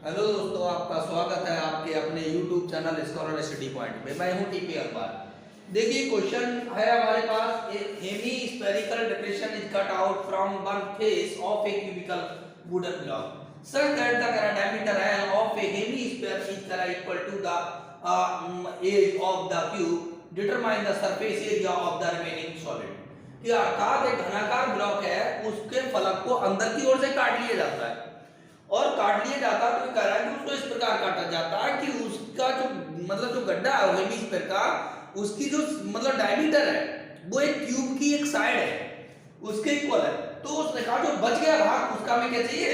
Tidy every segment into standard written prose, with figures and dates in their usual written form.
Hello दोस्तों, आपका स्वागत है आपके अपने YouTube channel scholar study point में। मैं हूं टीपी अखबार। देखिए, क्वेश्चन है हमारे पास, hemispherical depression is cut out from one face of a cubical wooden block such that the diameter L of a hemisphere is equal to the age of the cube. Determine the surface area of the remaining solid. कि अर्थात एक घनाकार block है, उसके फलक को अंदर की ओर से काट लिया जाता है और काट लिया जाता है तो कह रहा है कि उसको इस प्रकार काटा जाता है कि उसका जो गड्ढा है हेमिस्फीयर का, उसकी जो डायमीटर है वो एक क्यूब की एक साइड है उसके इक्वल है। तो उसने कहा जो बच गया भाग उसका हमें क्या चाहिए,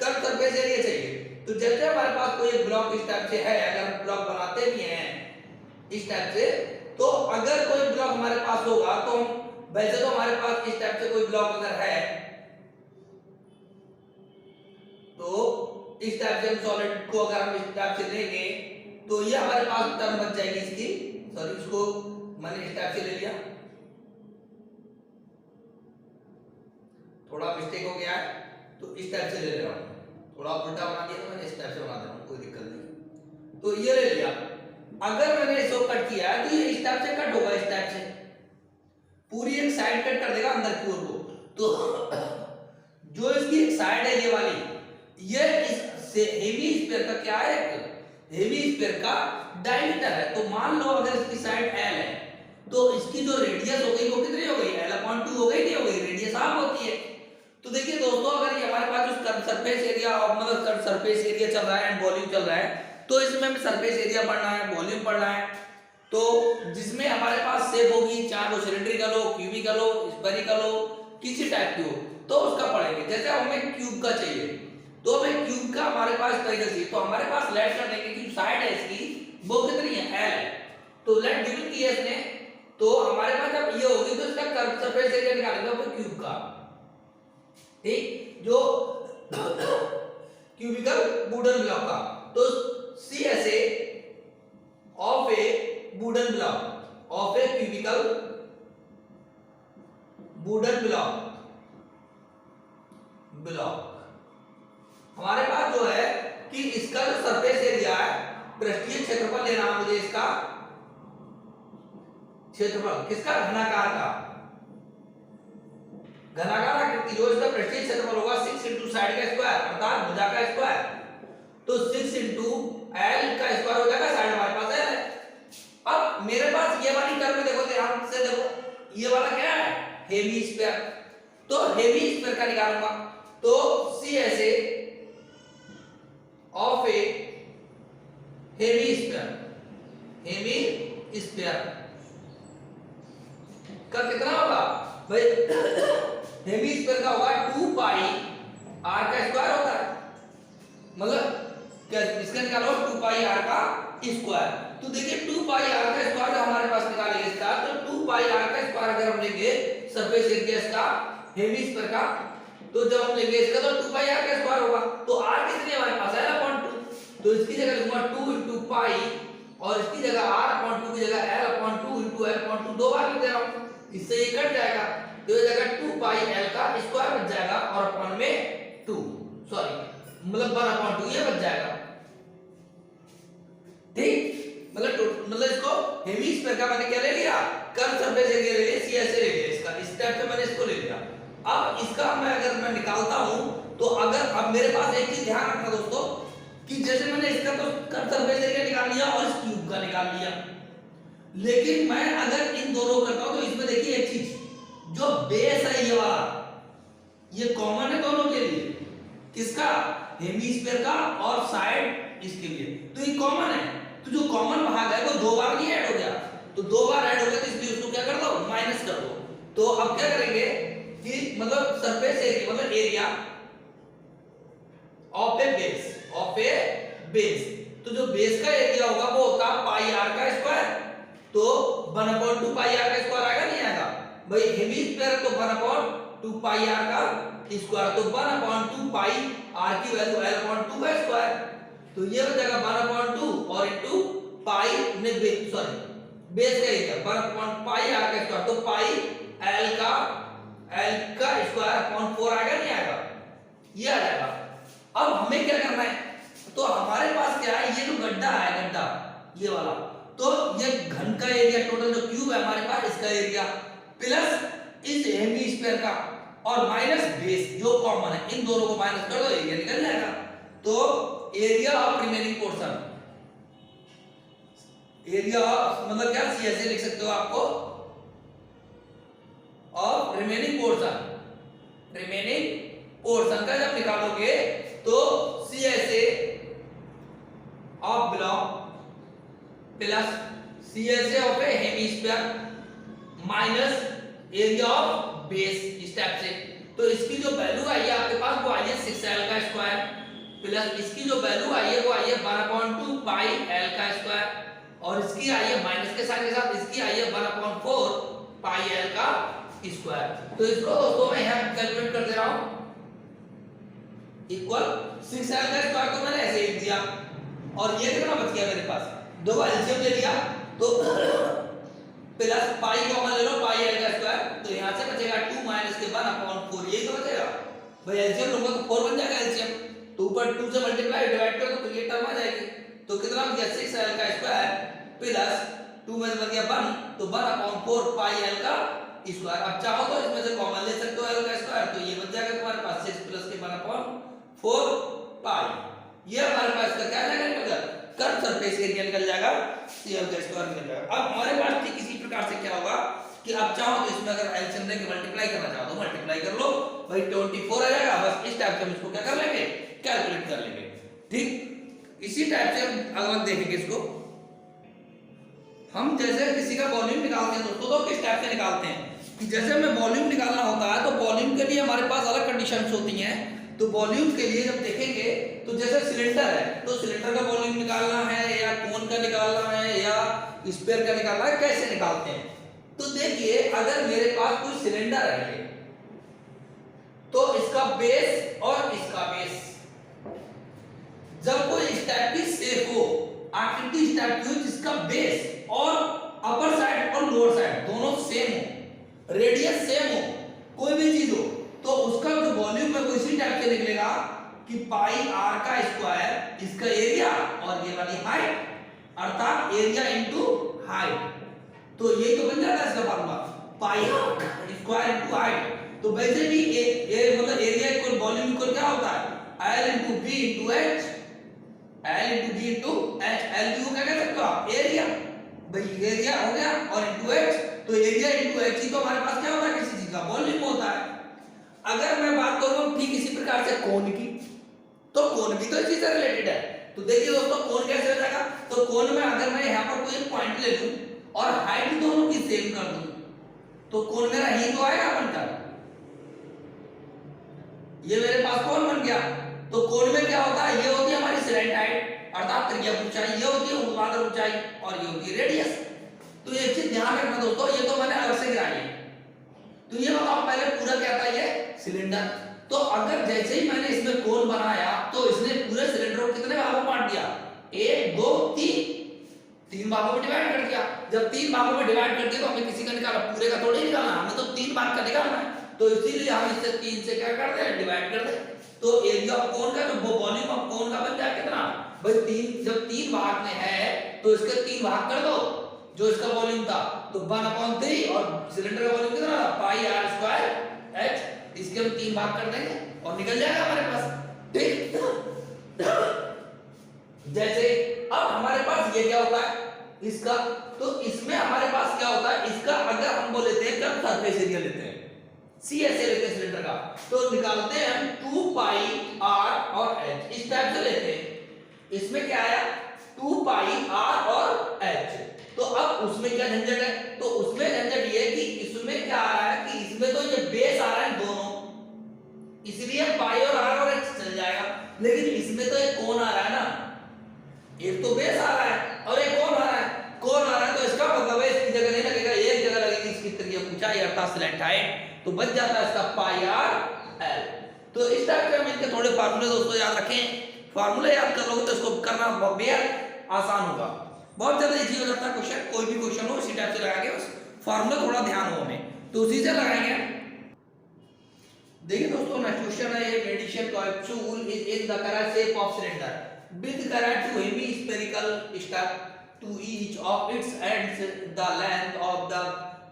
कर्व सरफेस एरिया चाहिए। तो जैसे हमारे पास कोई एक ब्लॉक इस टाइप से है, अगर ब्लॉक बनाते भी हैं इस टाइप से, तो अगर कोई ब्लॉक हमारे पास होगा तो वैसे तो हमारे पास इस टाइप से कोई ब्लॉक अगर है तो इस टाइप से हम सॉलिड को अगर हम इस टाइप से लेंगे तो ये हमारे पास टर्म बच जाएगी इसकी। सॉरी, इसको मैंने इस टाइप से ले लिया, थोड़ा मिस्टेक हो गया है तो इस टाइप से ले रहा हूं, थोड़ा उल्टा बना दिया तो मैंने इस टाइप से बना दे रहा हूं, कोई दिक्कत नहीं। तो ये ले लिया, अगर मैंने इसको कट किया है तो ये इस टाइप से कट होगा, इस टाइप से पूरी एक साइड कट कर देगा अंदर की ओर को। तो जो इसकी एक साइड है ये वाली, ये इस हेमिस्फीयर का क्या है, हेमिस्फीयर का डायमीटर है। तो मान लो अगर इसकी साइड L है तो इसकी जो रेडियस हो गई वो कितनी हो गई, L/2 हो गई, नहीं हो गई, रेडियस हाफ होती है। तो देखिए दोस्तों, अगर ये हमारे पास जो सरफेस एरिया और सरफेस एरिया चल रहा है एंड वॉल्यूम चल रहा है, तो इसमें हमें सरफेस एरिया पढ़ना है, वॉल्यूम पढ़ना है। तो जिसमें हमारे पास शेप होगी, चाहे वो सिलिंड्रिकल हो, क्यूबिकल हो, स्फेरिकल हो, किसी टाइप की हो, तो उसका पढ़ेंगे। जैसे हमें क्यूब का चाहिए तो हमें क्यूब का हमारे पास तरीके से, तो हमारे पास लेट कर देंगे कि साइड है इसकी वो कितनी है, L है। तो लेट गिवन की है इसने, तो हमारे पास जब ये होगी तो इसका कर्व सरफेस एरिया निकालेंगे अपने क्यूब का, ठीक, जो क्यूबिकल वुडन ब्लॉक का। तो CSA of a wooden block, of a cubical wooden block हमारे पास जो है कि इसका जो सरफेस एरिया है, पृष्ठीय क्षेत्रफल लेना है मुझे, इसका क्षेत्रफल किसका, घनाकार का, घनाकार आकृति जो इसका पृष्ठीय क्षेत्रफल होगा 6 इंटू साइड का स्क्वायर अर्थात भुजा का स्क्वायर। तो 6 इंटू L का स्क्वायर हो जाएगा, साइड हमारे पास L है। अब मेरे पास ये वाली टर्म देखो, ध्यान से देखो, ये वाला क्या है, हेमिस्फीयर। तो हेमिस्फीयर का निकालूंगा, तो CSA ऑफ ए हेमिस्फीयर का कितना होगा भाई, हेमिस्फीयर का होगा 2 पाई r का स्क्वायर होता है, मतलब क्या इसका निकालो 2 पाई r का स्क्वायर। तो देखिए 2 पाई r का स्क्वायर जो हमारे पास निकालेंगे इसका, तो 2 पाई r का स्क्वायर अगर हम लेंगे सरफेस एरिया इसका हेमिस्फीयर का, तो जब हम लेंगे इसका तो 2 पाई r का स्क्वायर होगा। तो r कितनी है हमारे पास, L/2, तो इसकी जगह लूंगा 2 इंटू पाई और इसकी जगह R/2 की जगह L/2 इंटू L/2 दो बार लिख दे रहा हूं, इससे ये कट जाएगा, तो ये जगह 2 पाई L का स्क्वायर बच जाएगा और अपन में 2, सॉरी मतलब 1/2 ये बच जाएगा, ठीक। मतलब इसको हेमिस्फीयर का मैंने क्या ले लिया, कर्व सरफेस एरिया ले लिया, CSA ले लिया, इसका इस टाइप से मैंने इसको ले लिया। अब इसका मैं निकालता हूं, तो अगर अब मेरे पास एक चीज ध्यान रखना दोस्तों कि जैसे मैंने इसका तो कर्व सरफेस एरिया निकाल लिया और इस क्यूब का निकाल लिया, लेकिन मैं अगर इन दोनों करता हूं तो इसमें देखिए एक चीज, जो बेस है ये वाला, ये कॉमन है दोनों के लिए, किसका, हेमिस्फीयर का और साइड इसके लिए, तो ये कॉमन है। तो जो कॉमन भाग है वो दो बार नहीं ऐड हो गया, तो दो बार ऐड हो गया तो इसलिए उसको क्या कर दो, माइनस कर दो। तो अब क्या करेंगे कि मतलब सरफेस एरिया मतलब एरिया ऑफ ए बेस, तो जो बेस का एरिया होगा वो होता है पाई r का स्क्वायर, तो 1/2 पाई r का स्क्वायर आएगा, नहीं आएगा भाई, हेमिस्फीयर तो 1/2 पाई r का स्क्वायर, तो 1/2 पाई r की वैल्यू L/2 का स्क्वायर, तो ये हो जाएगा 1/2 और इनटू पाई ने सॉरी बेस का एरिया 1 पाई r का स्क्वायर, तो पाई L का स्क्वायर अपॉन 4 आएगा, नहीं आएगा, ये आ जाएगा। अब हमें क्या करना है, तो गड्ढा है, गड्ढा ये वाला, तो ये घन का एरिया टोटल जो क्यूब है हमारे पास इसका एरिया प्लस इस हेमीस्फीयर का और माइनस बेस जो कॉमन है, इन दोनों को माइनस कर दो एरिया निकल जाएगा। तो area of remaining portion, area मतलब क्या सी ऐसे लिख सकते हो आपको, of remaining portion, remaining portion का जब निकालोगे तो सी ऐसे ऑफ ब्लॉक प्लस सी ऐसे of A hemisphere minus area of base step से। तो इसकी जो वैल्यू आई है आपके पास वो आई है 6l का स्क्वायर प्लस इसकी जो वैल्यू आई है वो आई है 12.2 पाई l का स्क्वायर और इसकी आई है माइनस के साथ इसकी आई है 1/4 पाई l का स्क्वायर। तो इसको दोस्तों मैं यहां कैलकुलेट कर दे रहा हूं, इक्वल 6l का स्क्वायर को मैंने ऐसे लिख दिया और ये कितना बच गया मेरे पास, दो एलसीएम ले लिया तो प्लस पाई कॉमन ले लो पाई l का स्क्वायर, तो यहां से बचेगा 2 माइनस के 1/4, यही तो बचेगा भाई। एलसीएम लूंगा तो 4 बन जाएगा एलसीएम, तो ऊपर 2 से मल्टीप्लाई डिवाइड कर दो तो ये टर्म आ जाएगी। तो कितना हो गया 6l का स्क्वायर प्लस 2 में बन गया 1 तो 1/4 पाई l का स्क्वायर। अब चाहो तो इसमें से कॉमन ले सकते हो l का स्क्वायर, तो ये बन जाएगा तुम्हारे पास 6 प्लस के 1/4 पाई, ये हमारे पास का क्या जाएगा निकल कर्व सरफेस एरिया निकल जाएगा, cl का स्क्वायर निकल जाएगा। अब हमारे पास ठीक इसी प्रकार से क्या होगा कि अब चाहो तो इसमें अगर एलसीएम लेके मल्टीप्लाई करना चाहो तो मल्टीप्लाई कर लो भाई 24 आ जाएगा, बस इस टाइप से हम इसको क्या कर लेंगे कैलकुलेट कर लेंगे। ठीक इसी टाइप से हम अगला देखेंगे इसको, हम जैसे किसी का वॉल्यूम निकालते हैं दोस्तों तो किस टाइप से निकालते हैं कि जैसे हमें वॉल्यूम निकालना होता है तो वॉल्यूम के लिए हमारे पास अलग कंडीशंस होती हैं। तो वॉल्यूम के लिए जब देखेंगे तो जैसे सिलेंडर है तो सिलेंडर का वॉल्यूम निकालना है या कोन का निकालना है या स्फीयर का निकालना है, कैसे निकालते हैं। तो देखिए अगर मेरे पास कोई सिलेंडर है तो इसका बेस और इसका बेस जब कोई इस टाइप की शेप हो, आकृति इस टाइप की हो जिसका बेस और अपर साइड और लोअर साइड दोनों सेम हो, रेडियस सेम हो, कोई भी चीज हो, तो उसका जो वॉल्यूम है वो इसी टाइप से निकलेगा कि पाई r का स्क्वायर इसका एरिया और ये वाली हाइट अर्थात एरिया इनटू हाइट। तो ये तो बन जाता है इसका formula pi square into height. तो वैसे भी ये मतलब एरिया इक्वल वॉल्यूम इक्वल क्या होता है l into b into h, l into b into h, l को क्या कह सकते हो आप एरिया, भाई एरिया हो गया और इनटू h, तो एरिया इनटू h ही तो हमारे पास क्या होता है किसी चीज का वॉल्यूम होता है। अगर मैं बात करूं ठीक इसी प्रकार से कोन की, तो कोन भी तो इसी से रिलेटेड है। तो देखिए दोस्तों कोन कैसे हो जाएगा, तो कोन में अगर मैं यहां पर कोई पॉइंट ले लूं और हाइट दोनों की सेम कर दूं तो कोन मेरा ही तो आएगा बनकर, ये मेरे पास कोन बन गया। तो कोन में क्या होता है, ये होती है हमारी स्लैंट हाइट अर्थात त्रिज्या ऊंचाई, ये होती है ऊर्ध्वाधर ऊंचाई और ये होती है रेडियस। तो एक चीज ध्यान रखना दोस्तों, ये तो मैंने अलग से गिराई है, तो ये बताओ पहले पूरा क्या था ये सिलेंडर। तो अगर जैसे ही मैंने इसमें कोन बनाया तो इसने पूरे सिलेंडर को कितने भागों में बांट दिया, 1 2 3 भागों में डिवाइड कर दिया। जब 3 भागों में डिवाइड कर दिया तो हमें किसी का निकाला, पूरे का थोड़ी निकालना, हमें तो 3 भाग का निकालना है, तो इसीलिए हम इसे 3 से क्या कर दे डिवाइड कर दे। तो एरिया ऑफ कोन का जो वॉल्यूम ऑफ कोन का बन जाए कितना भाई 3, जब 3 भाग में है तो इसके 3 भाग कर दो जो इसका वॉल्यूम था, तो 1/3 और सिलेंडर का वॉल्यूम कितना था पाई r स्क्वायर h, इसके हम 3 भाग कर देंगे और निकल जाएगा हमारे पास। ठीक जैसे अब हमारे पास ये क्या होता है इसका, तो इसमें हमारे पास क्या होता है इसका, अगर हम वो लेते हैं कर्व सरफेस एरिया लेते हैं सी ऐसे लेते हैं सिलेंडर का, तो निकालते हैं हम 2 पाई r और h इस टाइप से लेते हैं। इसमें क्या आया 2 पाई r और h, तो अब उसमें क्या झंझट है, तो उसमें झंझट ये है कि इसमें क्या आ रहा है कि इसमें तो ये बेस आ रहा है दोनों, इसलिए पाई और r और h चल जाएगा, लेकिन इसमें तो एक कोण आ रहा है ना, एक तो बेस आ रहा है और एक कोण आ रहा है, कोण आ रहा है तो इसका मतलब है इसकी जगह नहीं लगेगा, एक जगह लगेगी इसकी त्रिज्या ऊंचाई अर्थात स्लैंट हाइट, तो बच जाता है इसका पाई r l। तो इस टाइप से हम इनके थोड़े फार्मूले दोस्तों याद रखें, फार्मूले याद कर लोगे तो इसको करना बेहद आसान होगा, बहुत ज्यादा इजी हो जाता है क्वेश्चन, कोई भी क्वेश्चन हो इसी टाइप से लगाएंगे, बस फार्मूला थोड़ा ध्यान हो हमें तो उसी से लगाएंगे। देखिए दोस्तों नेक्स्ट क्वेश्चन है, ये medicine capsule is in the correct shape of cylinder. with correct to hemispherical step to each of its ends. The length of the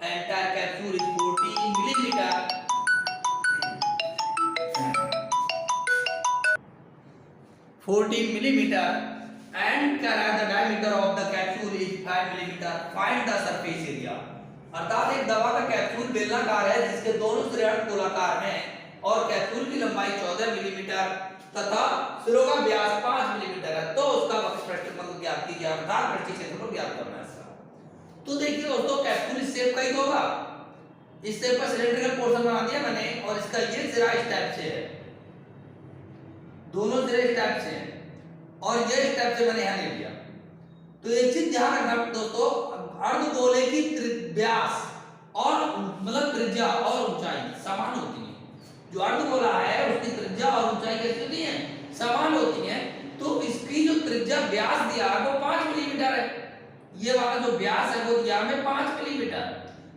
entire capsule is 14 millimeter. 14 millimeter and the diameter of the capsule is 5 millimeter. Find the surface area. अर्थात एक दवा का capsule बेलनाकार है जिसके दोनों सिरे गोलाकार हैं और कैप्सूल की लंबाई 14 मिलीमीटर तथा सिरों का व्यास 5 मिलीमीटर है, तो उसका वक्र पृष्ठफल ज्ञात कीजिए, अर्थात पृष्ठीय क्षेत्रफल ज्ञात करना है इसका। तो देखिए दोस्तों, कैप्सूल इस शेप का ही होगा, इस शेप का सिलेंड्रिकल पोर्शन बना दिया मैंने और इसका ये सिरा इस टाइप से है, दोनों सिरे इस टाइप से हैं और ये इस टाइप से मैंने यहां ले लिया। तो एक चीज ध्यान रखना दोस्तों, अर्धगोले की व्यास और मतलब त्रिज्या और ऊंचाई समान होती है। जो अर्धगोला है उसकी त्रिज्या और ऊंचाई कैसी होती है? समान होती है। तो इसकी जो त्रिज्या व्यास दिया वो 5 मिलीमीटर है, ये वाला जो व्यास है वो दिया हमें 5 मिलीमीटर।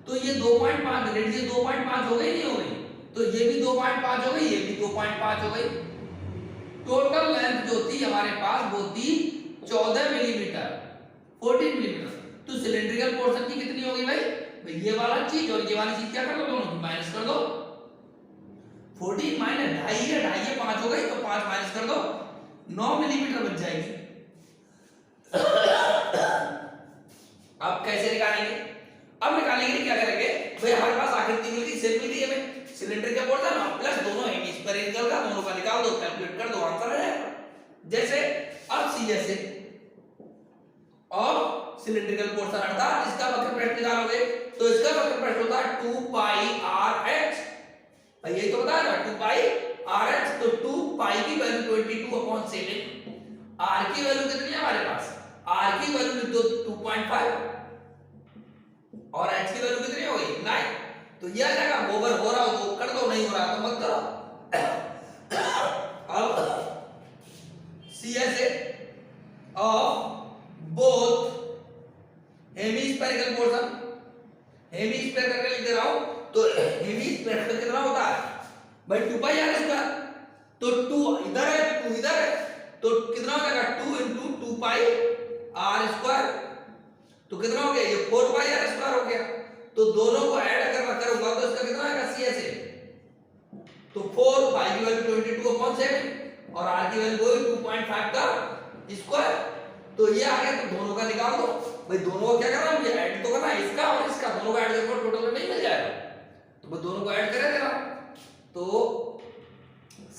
तो ये 2.5 मिनट, ये 2.5 हो गई नहीं हो गई, तो ये भी 2.5 हो गई, ये भी 2.5 हो गई। टोटल लेंथ जो थी हमारे पास वो थी 14 मिलीमीटर, 14 मिलीमीटर। तो सिलेंड्रिकल पोर्शन की कितनी होगी भाई? ये वाला चीज और ये वाली चीज क्या कर दो, दोनों की माइनस कर दो। 14 माइनस 2.5 है, 2.5 5 हो गई, तो 5 माइनस कर दो, 9 मिलीमीटर बच जाएगी। अब कैसे निकालेंगे? अब निकालेंगे क्या करेंगे भाई, हमारे पास आकृति मिल गई, शेप मिल गई हमें, सिलेंडर का पोर्शन प्लस दोनों हेमिस्फेरिकल का, दोनों का निकाल दो, कैलकुलेट कर दो, आंसर आ जाएगा। जैसे अब सीएस से और सिलेंड्रिकल पोर्शन अर्थात इसका वक्र पृष्ठ निकालोगे तो इसका वक्र पृष्ठ होता है 2 पाई rh, यही तो बताया ना 2 पाई rh। तो 2 पाई की वैल्यू 22/7, r की वैल्यू कितनी है हमारे पास? r की वैल्यू लिख दो 2.5 और h की वैल्यू कितनी हो गई? 9। तो ये आ जाएगा, ओवर हो रहा हो तो कर दो, नहीं हो रहा तो मत करो। अब CSA of both hemispherical portion, hemispherical लिख दे रहा हूं, तो हेमिस्फेरिकल कितना होता है भाई? 2 पाई r स्क्वायर। तो 2 इधर है, 2 इधर है, तो कितना हो जाएगा? 2 into 2 पाई r स्क्वायर। तो कितना हो गया? ये 4 पाई r स्क्वायर हो गया। तो दोनों को ऐड अगर मैं करूंगा तो इसका कितना आएगा? CSA। तो 4 पाई की वैल्यू 22/7 और r की वैल्यू 2.5 का स्क्वायर। तो ये आ गया, तो दोनों का निकाल दो भाई। दोनों को क्या करना है? ये ऐड तो करना है, इसका और इसका, दोनों को ऐड करके टोटल में नहीं मिल जाएगा, तो बस दोनों को ऐड करें देना। तो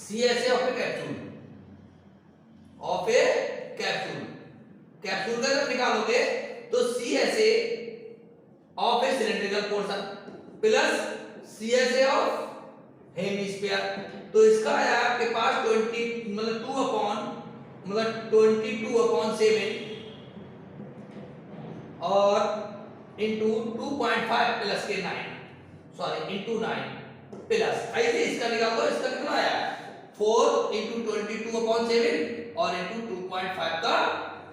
CSA of A capsule, of A capsule, capsule का जब निकालोगे तो CSA of A cylindrical portion plus CSA of hemisphere, तो इसका आया आपके पास 20 मतलब 22/7 और इंटू 2.5 प्लस के 9, सॉरी इंटू 9 प्लस, ऐसे इसका निकाल दो, इसका कितना आया? 4 इंटू 22/7 और इंटू 2.5 का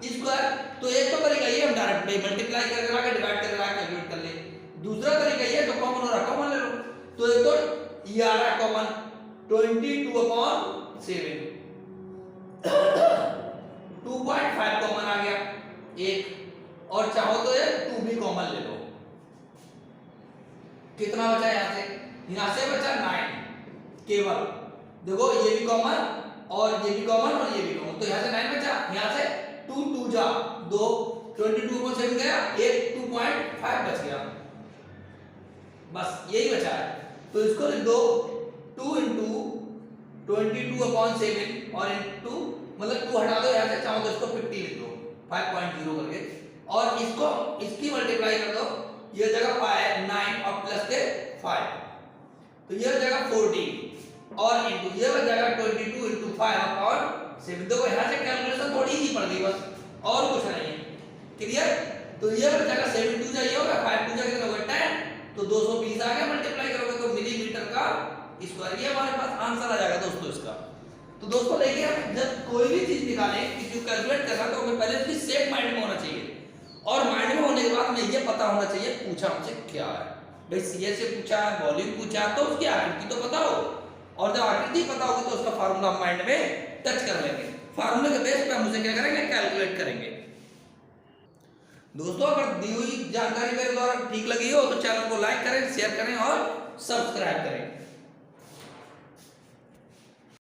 स्क्वायर। तो एक तो तरीका ये हम डायरेक्ट मल्टीप्लाई करके ला के डिवाइड करके ला के कैलकुलेट कर ले। दूसरा तरीका ये जो कॉमन हो रहा कॉमन ले लो। तो एक तो ये आ रहा है कॉमन 22/7, 2.5 कॉमन आ गया एक, और चाहो तो ये 2 भी कॉमन ले लो। कितना बचा यहां से? यहां से बचा 9 केवल। देखो ये भी कॉमन और ये भी कॉमन और ये भी कॉमन, तो यहां से 9 बचा। यहां से 2 2 जा 2, 22/7 गया, एक 2.5 बच गया, बस यही बचा है। तो इसको लिख दो 2 इंटू 22/7 और इंटू मतलब 2 हटा दो यहां से, चाहो तो इसको 50 लिख दो 5.0 करके, और इसको इसकी मल्टीप्लाई कर दो। ये जगह पाए 9 और प्लस के 5, तो ये जगह 14 और इंटू ये हो जाएगा 22 इंटू 5/7। देखो यहां से कैलकुलेशन थोड़ी ही पड़ गई बस, और कुछ नहीं है। क्लियर? तो ये हो जाएगा 7 2 जाइए होगा, 5 2 जाके होगा 10, तो 220 आ गया। मल्टीप्लाई करोगे तो मिलीमीटर का स्क्वायर, ये हमारे पास आंसर आ जाएगा दोस्तों इसका। तो दोस्तों देखिए, जब कोई भी चीज निकालें, किसी को कैलकुलेट करना, तो हमें पहले उसकी शेप माइंड में होना चाहिए, और माइंड में होने के बाद हमें ये पता होना चाहिए पूछा हमसे क्या है। भाई सीएस से पूछा, वॉल्यूम पूछा, तो उसकी आकृति तो पता हो, और जब आकृति पता होगी तो उसका फार्मूला हम माइंड में टच कर लेंगे। फार्मूले के बेस पे हम उसे क्या करेंगे, कैलकुलेट करेंगे। दोस्तों अगर दी हुई जानकारी मेरे द्वारा ठीक लगी हो तो चैनल को लाइक करें, शेयर करें और सब्सक्राइब करें।